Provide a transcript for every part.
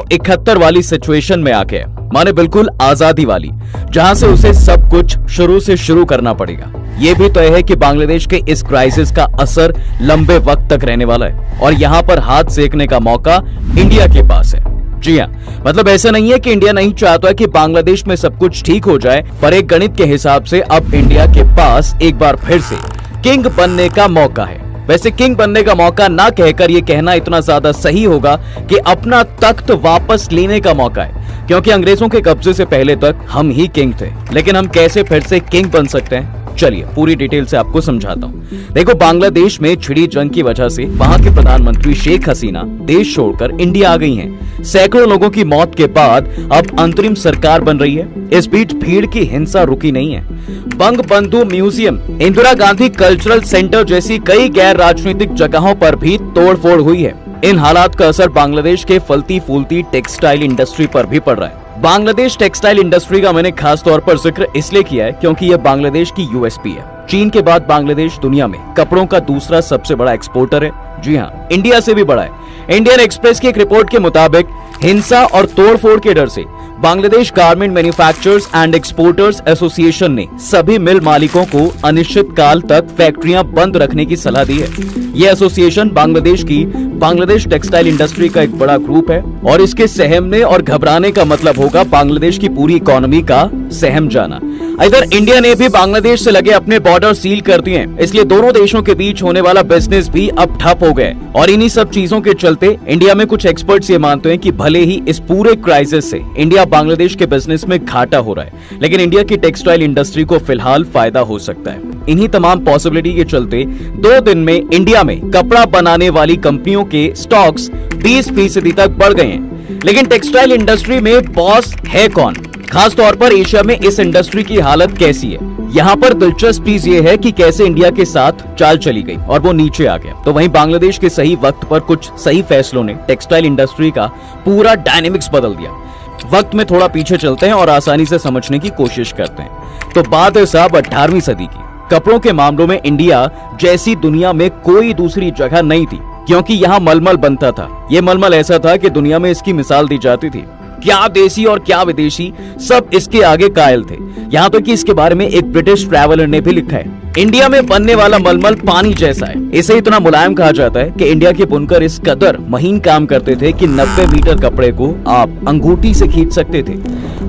1971 वाली सिचुएशन में आके है, माने बिल्कुल आजादी वाली, जहां से उसे सब कुछ शुरू से शुरू करना पड़ेगा। ये भी तय है कि बांग्लादेश के इस क्राइसिस का असर लंबे वक्त तक रहने वाला है और यहाँ पर हाथ सेकने का मौका इंडिया के पास है। जी हाँ, मतलब ऐसा नहीं है कि इंडिया नहीं चाहता कि बांग्लादेश में सब कुछ ठीक हो जाए, पर एक गणित के हिसाब से अब इंडिया के पास एक बार फिर से किंग बनने का मौका है। वैसे किंग बनने का मौका ना कहकर ये कहना इतना ज्यादा सही होगा कि अपना तख्त वापस लेने का मौका है, क्योंकि अंग्रेजों के कब्जे से पहले तक हम ही किंग थे। लेकिन हम कैसे फिर से किंग बन सकते हैं, चलिए पूरी डिटेल से आपको समझाता हूँ। देखो, बांग्लादेश में छिड़ी जंग की वजह से वहां के प्रधानमंत्री शेख हसीना देश छोड़कर इंडिया आ गई हैं। सैकड़ों लोगों की मौत के बाद अब अंतरिम सरकार बन रही है। इस बीच भीड़ की हिंसा रुकी नहीं है। बंग बंधु museum, Indira Gandhi cultural centre जैसी कई गैर राजनीतिक जगहों पर भी तोड़फोड़ हुई है। इन हालात का असर बांग्लादेश के फलती फूलती टेक्सटाइल इंडस्ट्री पर भी पड़ रहा है। बांग्लादेश टेक्सटाइल इंडस्ट्री का मैंने खास तौर पर जिक्र इसलिए किया है क्योंकि यह बांग्लादेश की यूएसपी है। चीन के बाद बांग्लादेश दुनिया में कपड़ों का दूसरा सबसे बड़ा एक्सपोर्टर है। जी हाँ, इंडिया से भी बड़ा है। इंडियन एक्सप्रेस की एक रिपोर्ट के मुताबिक हिंसा और तोड़फोड़ के डर से Bangladesh garment manufacturers and exporters association ने सभी मिल मालिकों को अनिश्चित काल तक फैक्ट्रियां बंद रखने की सलाह दी है। यह एसोसिएशन बांग्लादेश टेक्सटाइल इंडस्ट्री का एक बड़ा ग्रुप है और इसके सहमने और घबराने का मतलब होगा बांग्लादेश की पूरी इकोनॉमी का सहम जाना। इधर इंडिया ने भी बांग्लादेश से लगे अपने बॉर्डर सील कर दिए हैं, इसलिए दोनों देशों के बीच होने वाला बिजनेस भी अब ठप हो गया है। और इन्हीं सब चीजों के चलते इंडिया में कुछ एक्सपर्ट्स ये मानते हैं कि भले ही इस पूरे क्राइसिस से इंडिया बांग्लादेश के बिजनेस में घाटा हो रहा है, लेकिन इंडिया की टेक्सटाइल इंडस्ट्री को फिलहाल फायदा हो सकता है। इन्हीं तमाम पॉसिबिलिटी के चलते 2 दिन में इंडिया में कपड़ा बनाने वाली कंपनियों के स्टॉक्स 20% तक बढ़ गए हैं। लेकिन टेक्सटाइल इंडस्ट्री में बॉस है कौन? खास तौर पर एशिया में इस इंडस्ट्री की हालत कैसी है? यहाँ पर दिलचस्प चीज ये है कि कैसे इंडिया के साथ चाल चली गई और वो नीचे आ गया। तो वहीं बांग्लादेश के सही वक्त पर कुछ सही फैसलों ने टेक्सटाइल इंडस्ट्री का पूरा डायनेमिक्स बदल दिया। वक्त में थोड़ा पीछे चलते हैं और आसानी से समझने की कोशिश करते हैं। तो बात है साहब 18वीं सदी की। कपड़ों के मामलों में इंडिया जैसी दुनिया में कोई दूसरी जगह नहीं थी, क्योंकि यहाँ मलमल बनता था। ये मलमल ऐसा था कि दुनिया में इसकी मिसाल दी जाती थी। क्या देसी और क्या विदेशी, सब इसके आगे कायल थे। यहाँ तो कि इसके बारे में एक ब्रिटिश ट्रैवलर ने भी लिखा है, इंडिया में बनने वाला मलमल पानी जैसा है। इसे इतना मुलायम कहा जाता है कि इंडिया के बुनकर इस कदर महीन काम करते थे कि 90 मीटर कपड़े को आप अंगूठी से खींच सकते थे।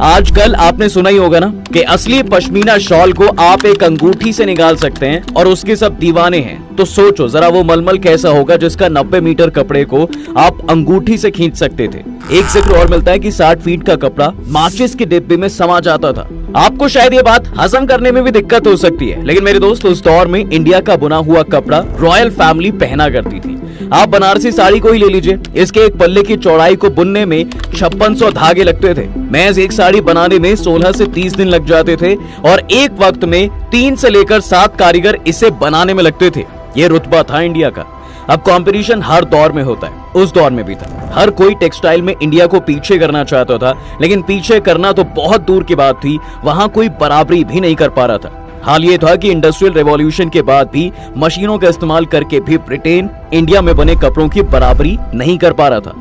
आजकल आपने सुना ही होगा ना कि असली पश्मीना शॉल को आप एक अंगूठी से निकाल सकते हैं और उसके सब दीवाने हैं। तो सोचो जरा वो मलमल कैसा होगा जिसका 90 मीटर कपड़े को आप अंगूठी से खींच सकते थे। एक जिक्र और मिलता है कि 60 फीट का कपड़ा माचिस के डिब्बे में समा जाता था। आपको शायद ये बात हजम करने में भी दिक्कत हो सकती है, लेकिन मेरे दोस्त उस दौर में इंडिया का बुना हुआ कपड़ा रॉयल फैमिली पहना करती थी। आप बनारसी साड़ी को ही ले लीजिए, इसके एक पल्ले की चौड़ाई को बुनने में 5600 धागे लगते थे। महज एक साड़ी बनाने में 16 से 30 दिन लग जाते थे और एक वक्त में 3 से लेकर 7 कारीगर इसे बनाने में लगते थे। ये रुतबा था इंडिया का। अब कंपटीशन हर दौर में होता है, उस दौर में भी था। हर कोई टेक्सटाइल में इंडिया को पीछे करना चाहता था, लेकिन पीछे करना तो बहुत दूर की बात थी, वहां कोई बराबरी भी नहीं कर पा रहा था। हाल ये था कि इंडस्ट्रियल रेवोल्यूशन के बाद भी मशीनों का इस्तेमाल करके भी ब्रिटेन इंडिया में बने कपड़ों की बराबरी नहीं कर पा रहा था।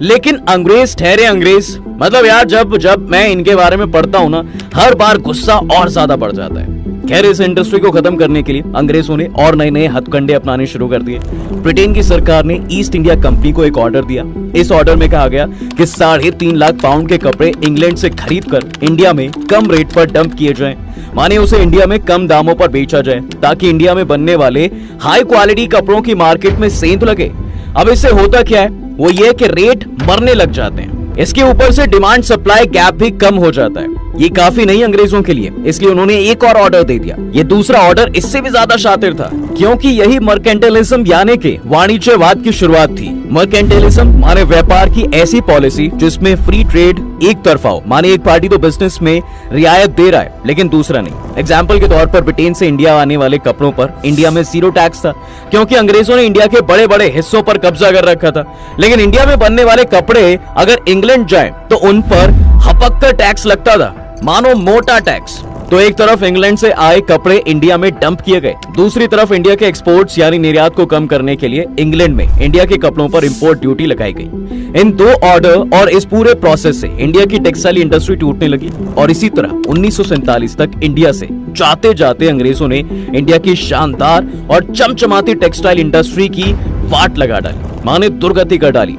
लेकिन अंग्रेज ठहरे अंग्रेज, मतलब यार जब मैं इनके बारे में पढ़ता हूँ ना, हर बार गुस्सा और ज्यादा बढ़ जाता है। खैर, इस इंडस्ट्री को खत्म करने के लिए अंग्रेजों ने और नए नए हथकंडे अपनाने शुरू कर दिए। ब्रिटेन की सरकार ने ईस्ट इंडिया कंपनी को एक ऑर्डर दिया। इस ऑर्डर में कहा गया कि 3.5 लाख पाउंड के कपड़े इंग्लैंड से खरीदकर इंडिया में कम रेट पर डंप किए जाएं, माने उसे इंडिया में कम दामों पर बेचा जाए, ताकि इंडिया में बनने वाले हाई क्वालिटी कपड़ों की मार्केट में सेंध लगे। अब इससे होता क्या है, वो ये कि रेट मरने लग जाते हैं। इसके ऊपर से डिमांड सप्लाई गैप भी कम हो जाता है। ये काफी नहीं अंग्रेजों के लिए, इसलिए उन्होंने एक और ऑर्डर दे दिया। ये दूसरा ऑर्डर इससे भी ज्यादा शातिर था, क्योंकि यही मर्केंटाइलिज्म यानी कि वाणिज्यवाद की शुरुआत थी। मर्केंटाइलिज्म माने व्यापार की ऐसी पॉलिसी जिसमें फ्री ट्रेड एक तरफा हो, माने एक पार्टी तो बिजनेस में रियायत दे रहा है लेकिन दूसरा नहीं। एग्जाम्पल के तौर पर ब्रिटेन से इंडिया आने वाले कपड़ों पर इंडिया में 0 टैक्स था, क्योंकि अंग्रेजों ने इंडिया के बड़े बड़े हिस्सों पर कब्जा कर रखा था। लेकिन इंडिया में बनने वाले कपड़े अगर इंग्लैंड जाए तो उन पर हपक्का टैक्स लगता था, मानो मोटा टैक्स। तो एक तरफ इंग्लैंड से आए कपड़े इंडिया में डंप किए गए, दूसरी तरफ इंडिया के एक्सपोर्ट्स यानी निर्यात को कम करने के लिए इंग्लैंड में इंडिया के कपड़ों पर इंपोर्ट ड्यूटी लगाई गई। इन दो ऑर्डर और इस पूरे प्रोसेस से इंडिया की टेक्सटाइल इंडस्ट्री टूटने लगी और इसी तरह 1947 तक इंडिया से जाते जाते अंग्रेजों ने इंडिया की शानदार और चमचमाती टेक्सटाइल इंडस्ट्री की वाट लगा डाली, माने दुर्गति कर डाली।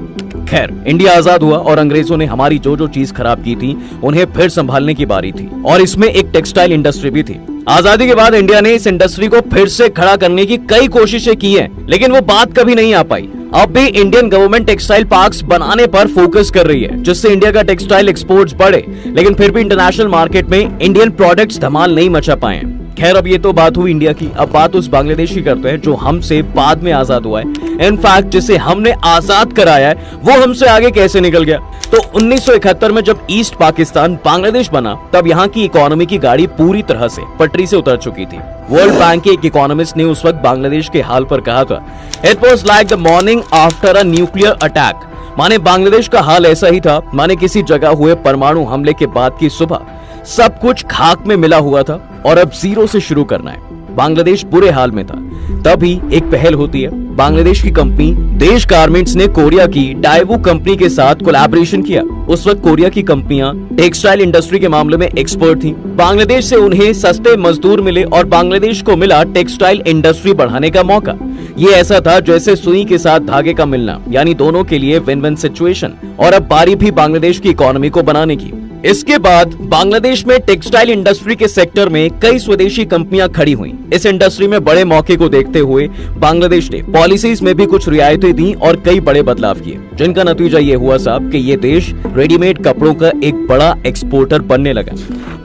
खैर, इंडिया आजाद हुआ और अंग्रेजों ने हमारी जो जो चीज खराब की थी उन्हें फिर संभालने की बारी थी और इसमें एक टेक्सटाइल इंडस्ट्री भी थी। आजादी के बाद इंडिया ने इस इंडस्ट्री को फिर से खड़ा करने की कई कोशिशें की हैं, लेकिन वो बात कभी नहीं आ पाई। अब भी इंडियन गवर्नमेंट टेक्सटाइल पार्क्स बनाने पर फोकस कर रही है, जिससे इंडिया का टेक्सटाइल एक्सपोर्ट्स बढ़े, लेकिन फिर भी इंटरनेशनल मार्केट में इंडियन प्रोडक्ट्स धमाल नहीं मचा पाए। खैर, अब ये तो बात हुई इंडिया की, अब बात उस बांग्लादेश की करते हैं जो हमसे बाद में आजाद हुआ है। इनफैक्ट जिसे हमने आजाद कराया है वो हमसे आगे कैसे निकल गया। तो 1971 में जब ईस्ट पाकिस्तान बांग्लादेश बना, तब यहाँ की इकोनॉमी की गाड़ी पूरी तरह से पटरी से उतर चुकी थी। वर्ल्ड बैंक के एक इकोनॉमिस्ट ने उस वक्त बांग्लादेश के हाल पर कहा था, it was like the morning after a nuclear attack. माने बांग्लादेश का हाल ऐसा ही था, माने किसी जगह हुए परमाणु हमले के बाद की सुबह सब कुछ खाक में मिला हुआ था और अब जीरो से शुरू करना है। बांग्लादेश बुरे हाल में था। तभी एक पहल होती है। बांग्लादेश की कंपनी देश गारमेंट्स ने कोरिया की डाइवू कंपनी के साथ कोलैबोरेशन किया। उस वक्त कोरिया की कंपनियां टेक्सटाइल इंडस्ट्री के मामले में एक्सपर्ट थीं। बांग्लादेश से उन्हें सस्ते मजदूर मिले और बांग्लादेश को मिला टेक्सटाइल इंडस्ट्री बढ़ाने का मौका। ये ऐसा था जैसे सुई के साथ धागे का मिलना, यानी दोनों के लिए विन विन सिचुएशन। और अब बारी भी बांग्लादेश की इकोनॉमी को बनाने की। इसके बाद बांग्लादेश में टेक्सटाइल इंडस्ट्री के सेक्टर में कई स्वदेशी कंपनियां खड़ी हुई। इस इंडस्ट्री में बड़े मौके को देखते हुए बांग्लादेश ने पॉलिसीज में भी कुछ रियायतें दी और कई बड़े बदलाव किए, जिनका नतीजा ये हुआ साहब कि ये देश रेडीमेड कपड़ों का एक बड़ा एक्सपोर्टर बनने लगा।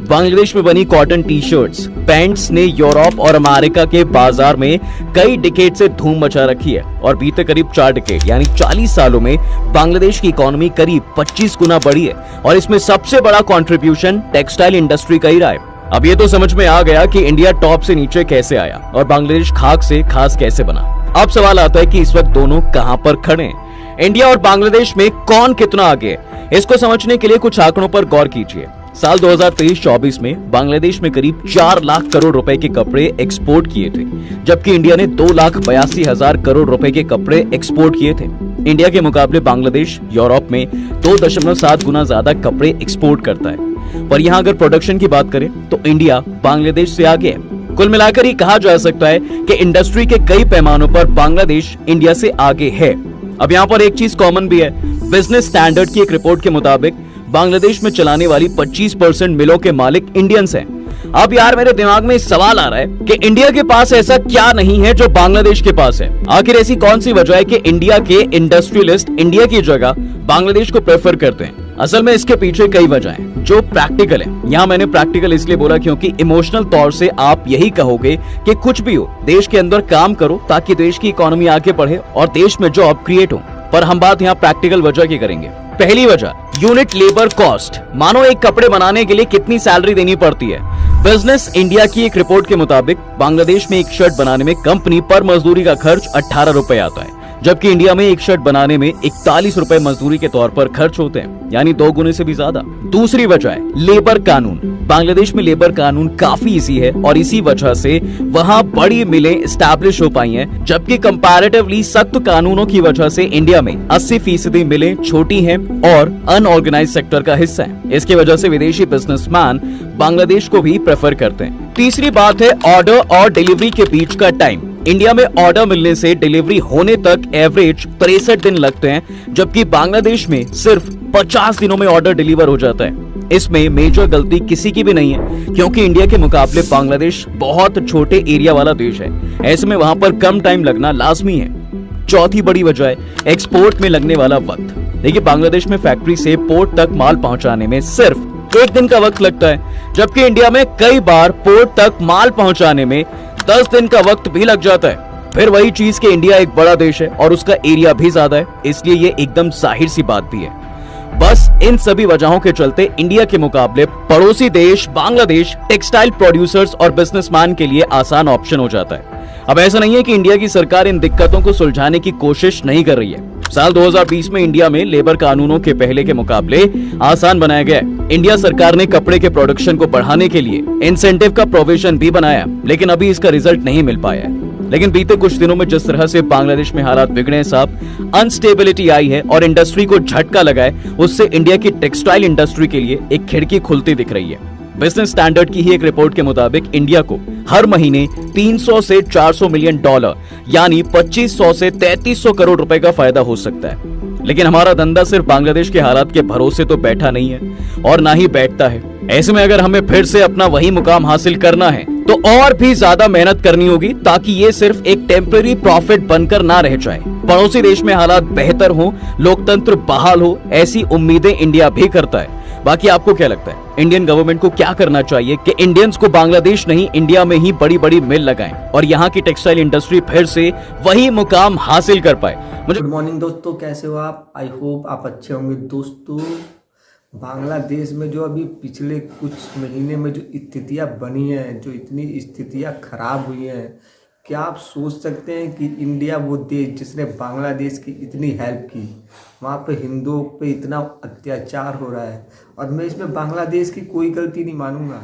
बांग्लादेश में बनी कॉटन टी शर्ट्स, पैंट्स ने यूरोप और अमेरिका के बाजार में कई डिकेड से धूम मचा रखी है और बीते करीब 4 डिकेड यानी 40 सालों में बांग्लादेश की इकोनॉमी करीब 25 गुना बढ़ी है और इसमें सबसे बड़ा कंट्रीब्यूशन टेक्सटाइल इंडस्ट्री का ही रहा है। अब ये तो समझ में आ गया कि इंडिया टॉप से नीचे कैसे आया और बांग्लादेश खाक से खास कैसे बना। अब सवाल आता है कि इस वक्त दोनों कहां पर खड़े हैं। इंडिया और बांग्लादेश में कौन कितना आगे है, इसको समझने के लिए कुछ आंकड़ों पर गौर कीजिए। साल 2023-24 में बांग्लादेश में करीब 4 लाख करोड़ रुपए के कपड़े एक्सपोर्ट किए थे, जबकि इंडिया ने 2,82,000 करोड़ रुपए के कपड़े एक्सपोर्ट किए थे। इंडिया के मुकाबले बांग्लादेश यूरोप में 2.7 गुना ज्यादा कपड़े एक्सपोर्ट करता है। पर यहाँ अगर प्रोडक्शन की बात करें तो इंडिया बांग्लादेश से आगे है। कुल मिलाकर ही कहा जा सकता है कि इंडस्ट्री के कई पैमानों पर बांग्लादेश इंडिया से आगे है। अब यहाँ पर एक चीज कॉमन भी है। बिजनेस स्टैंडर्ड की एक रिपोर्ट के मुताबिक बांग्लादेश में चलाने वाली 25% मिलों के मालिक इंडियंस हैं। अब यार मेरे दिमाग में सवाल आ रहा है कि इंडिया के पास ऐसा क्या नहीं है जो बांग्लादेश के पास है। आखिर ऐसी कौन सी वजह है कि इंडिया के इंडस्ट्रियलिस्ट इंडिया की जगह बांग्लादेश को प्रेफर करते हैं। असल में इसके पीछे कई वजह हैं जो प्रैक्टिकल है। यहाँ मैंने प्रैक्टिकल इसलिए बोला क्योंकि इमोशनल तौर से आप यही कहोगे कि कुछ भी हो देश के अंदर काम करो ताकि देश की इकोनॉमी आगे बढ़े और देश में जॉब क्रिएट हो। पर हम बात यहाँ प्रैक्टिकल वजह की करेंगे। पहली वजह, यूनिट लेबर कॉस्ट। मानो एक कपड़े बनाने के लिए कितनी सैलरी देनी पड़ती है। बिजनेस इंडिया की एक रिपोर्ट के मुताबिक बांग्लादेश में एक शर्ट बनाने में कंपनी पर मजदूरी का खर्च 18 रुपए आता है, जबकि इंडिया में एक शर्ट बनाने में 41 रुपए मजदूरी के तौर पर खर्च होते हैं, यानी 2 गुने से भी ज्यादा। दूसरी वजह है लेबर कानून। बांग्लादेश में लेबर कानून काफी इजी है और इसी वजह से वहां बड़ी मिलें एस्टैब्लिश हो पाई हैं, जबकि कंपैरेटिवली सख्त कानूनों की वजह से इंडिया में 80% मिलें छोटी हैं और अनऑर्गेनाइज्ड सेक्टर का हिस्सा है। इसकी वजह से विदेशी बिजनेसमैन बांग्लादेश को भी प्रेफर करते हैं। तीसरी बात है ऑर्डर और डिलीवरी के बीच का टाइम। इंडिया में ऑर्डर मिलने से डिलीवरी होने तक एवरेज 63 दिन लगते हैं, जबकि बांग्लादेश में सिर्फ 50 दिनों में ऑर्डर डिलीवर हो जाता है। इसमें मेजर गलती किसी की भी नहीं है, क्योंकि इंडिया के मुकाबले बांग्लादेश बहुत छोटे एरिया वाला देश है। ऐसे में वहां पर कम टाइम लगना लाजमी है। चौथी बड़ी वजह है एक्सपोर्ट में लगने वाला वक्त। देखिए, बांग्लादेश में फैक्ट्री से पोर्ट तक माल पहुंचाने में सिर्फ 1 दिन का वक्त लगता है, जबकि इंडिया में कई बार पोर्ट तक माल पहुंचाने में 10 दिन का वक्त भी लग जाता है। फिर वही चीज कि इंडिया एक बड़ा देश है और उसका एरिया भी ज्यादा है, इसलिए ये एकदम जाहिर सी बात भी है। बस इन सभी वजहों के चलते इंडिया के मुकाबले पड़ोसी देश बांग्लादेश टेक्सटाइल प्रोड्यूसर्स और बिजनेसमैन के लिए आसान ऑप्शन हो जाता है। अब ऐसा नहीं है कि इंडिया की सरकार इन दिक्कतों को सुलझाने की कोशिश नहीं कर रही है। साल 2020 में इंडिया में लेबर कानूनों के पहले के मुकाबले आसान बनाया गया है। इंडिया सरकार ने कपड़े के प्रोडक्शन को बढ़ाने के लिए इंसेंटिव का प्रोविजन भी बनाया, लेकिन अभी इसका रिजल्ट नहीं मिल पाया है। लेकिन बीते कुछ दिनों में जिस तरह से बांग्लादेश में हालात बिगड़े साहब, अनस्टेबिलिटी आई है और इंडस्ट्री को झटका लगा है, उससे इंडिया की टेक्सटाइल इंडस्ट्री के लिए एक खिड़की खुलती दिख रही है। बिजनेस स्टैंडर्ड की ही एक रिपोर्ट के मुताबिक इंडिया को हर महीने 300 से 400 मिलियन डॉलर यानी 2500 से 3300 करोड़ रुपए का फायदा हो सकता है। लेकिन हमारा धंधा सिर्फ बांग्लादेश के हालात के भरोसे तो बैठा नहीं है और ना ही बैठता है। ऐसे में अगर हमें फिर से अपना वही मुकाम हासिल करना है तो और भी ज्यादा मेहनत करनी होगी, ताकि ये सिर्फ एक टेम्पररी प्रॉफिट बनकर ना रह जाए। पड़ोसी देश में हालात बेहतर हो, लोकतंत्र बहाल हो, ऐसी उम्मीदें इंडिया भी करता है। बाकी आपको क्या लगता है, इंडियन गवर्नमेंट को क्या करना चाहिए कि इंडियंस को बांग्लादेश नहीं इंडिया में ही बड़ी बड़ी मिल लगाएं और यहाँ की टेक्सटाइल इंडस्ट्री फिर से वही मुकाम हासिल कर पाए? गुड मॉर्निंग दोस्तों, कैसे हो आप? आई होप आप अच्छे होंगे। दोस्तों, बांग्लादेश में जो अभी पिछले कुछ महीने में जो स्थितियां बनी हैं, जो इतनी स्थितियां खराब हुई हैं, क्या आप सोच सकते हैं कि इंडिया वो देश जिसने बांग्लादेश की इतनी हेल्प की, वहाँ पे हिंदुओं पे इतना अत्याचार हो रहा है। और मैं इसमें बांग्लादेश की कोई गलती नहीं मानूंगा।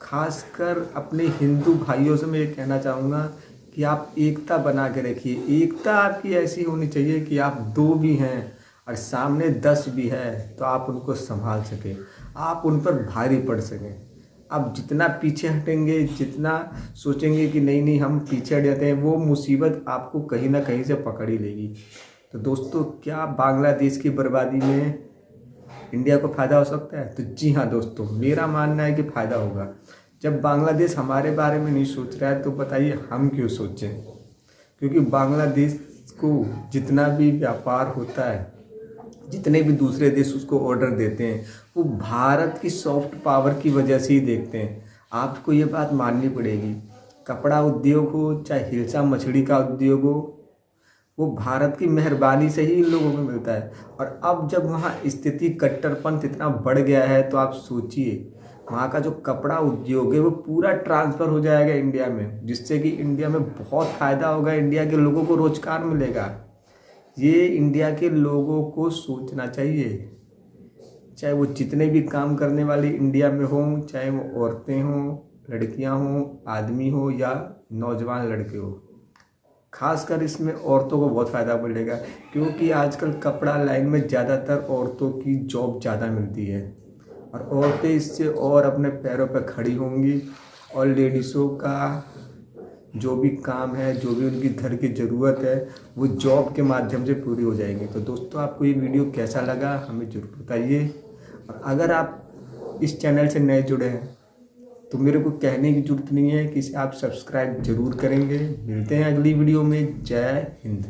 खासकर अपने हिंदू भाइयों से मैं ये कहना चाहूँगा कि आप एकता बना के रखिए। एकता आपकी ऐसी होनी चाहिए कि आप 2 भी हैं और सामने 10 भी है तो आप उनको संभाल सकें, आप उन पर भारी पड़ सकें। आप जितना पीछे हटेंगे, जितना सोचेंगे कि नहीं नहीं हम पीछे हट जाते हैं, वो मुसीबत आपको कहीं ना कहीं से पकड़ ही लेगी। तो दोस्तों, क्या बांग्लादेश की बर्बादी में इंडिया को फ़ायदा हो सकता है? तो जी हाँ दोस्तों, मेरा मानना है कि फ़ायदा होगा। जब बांग्लादेश हमारे बारे में नहीं सोच रहा है तो बताइए हम क्यों सोचें? क्योंकि बांग्लादेश को जितना भी व्यापार होता है, जितने भी दूसरे देश उसको ऑर्डर देते हैं, वो भारत की सॉफ्ट पावर की वजह से ही देखते हैं। आपको ये बात माननी पड़ेगी। कपड़ा उद्योग हो चाहे हिलसा मछली का उद्योग हो, वो भारत की मेहरबानी से ही इन लोगों को मिलता है। और अब जब वहाँ स्थिति कट्टरपंथ इतना बढ़ गया है तो आप सोचिए, वहाँ का जो कपड़ा उद्योग है वो पूरा ट्रांसफ़र हो जाएगा इंडिया में, जिससे कि इंडिया में बहुत फ़ायदा होगा, इंडिया के लोगों को रोजगार मिलेगा। ये इंडिया के लोगों को सोचना चाहिए, चाहे वो जितने भी काम करने वाले इंडिया में हों, चाहे वो औरतें हों, लड़कियां हों, आदमी हो या नौजवान लड़के हो। खासकर इसमें औरतों को बहुत फ़ायदा मिलेगा, क्योंकि आजकल कपड़ा लाइन में ज़्यादातर औरतों की जॉब ज़्यादा मिलती है और औरतें इससे और अपने पैरों पर खड़ी होंगी और लेडीज़ों का जो भी काम है, जो भी उनकी घर की ज़रूरत है, वो जॉब के माध्यम से पूरी हो जाएगी। तो दोस्तों, आपको ये वीडियो कैसा लगा हमें ज़रूर बताइए। और अगर आप इस चैनल से नए जुड़े हैं तो मेरे को कहने की ज़रूरत नहीं है कि इसे आप सब्सक्राइब ज़रूर करेंगे। मिलते हैं अगली वीडियो में। जय हिंद।